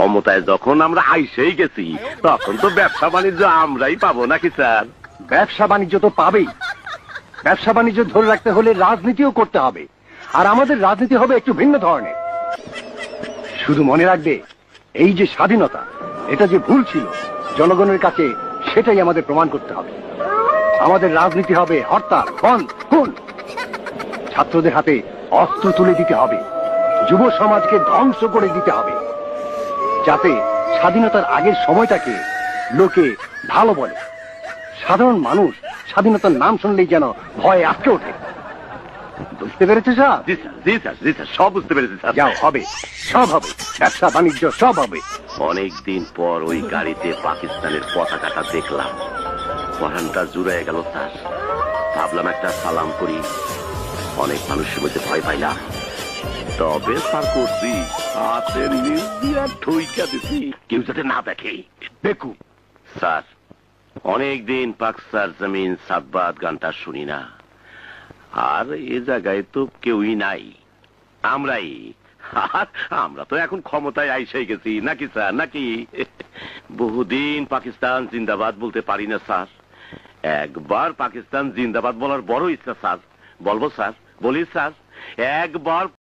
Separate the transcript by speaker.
Speaker 1: ক্ষমতায় যখন আমরা আইসেই গেছি তখন তো ব্যবসা বাণিজ্য আমরাই পাবো নাকি স্যার?
Speaker 2: ব্যবসা বাণিজ্য তো পাবেই। ব্যবসা বাণিজ্য ধরে রাখতে হলে রাজনীতিও করতে হবে, আর আমাদের রাজনীতি হবে একটু ভিন্ন ধরনের। শুধু মনে রাখবে, এই যে স্বাধীনতা, এটা যে ভুল ছিল জনগণের কাছে, সেটাই আমাদের প্রমাণ করতে হবে। আমাদের রাজনীতি হবে হরতাল, বন্ধ, খুন। ছাত্রদের হাতে অস্ত্র তুলে দিতে হবে, যুব সমাজকে ধ্বংস করে দিতে হবে, যাতে স্বাধীনতার আগের সময়টাকে লোকে ভালো বলে। সাধারণ মানুষ স্বাধীনতার নাম শুনলেই যেন ভয়ে আটকে ওঠে। বুঝতে পেরেছে স্যার?
Speaker 1: জি স্যার, জি স্যার, জি স্যার, সব বুঝতে পেরেছি স্যার।
Speaker 2: যাও, হবে, সব হবে, ব্যবসা বাণিজ্য সব হবে।
Speaker 1: অনেকদিন পর ওই গাড়িতে পাকিস্তানের পতাকাটা দেখলাম, পরানটা জুড়ে গেল স্যার। ভাবলাম একটা সালাম করি, অনেক মানুষের মধ্যে ভয় পাইলাম, তবে স্যার করছি হাতের নিচ দিয়ে ঠইকা দিছি, কেউ যাতে না দেখে।
Speaker 2: দেখু
Speaker 1: স্যার, অনেকদিন পাকসার জমিন সাতবাদ গানটা শুনি না, আর এ জায়গায় তো কেউই নাই, আমরাই। আর আমরা তো এখন ক্ষমতায় আইসে গেছি নাকি স্যার, নাকি? বহুদিন পাকিস্তান জিন্দাবাদ বলতে পারি না স্যার, একবার পাকিস্তান জিন্দাবাদ বলার বড় ইচ্ছা স্যার। বলবো স্যার? বলি স্যার, একবার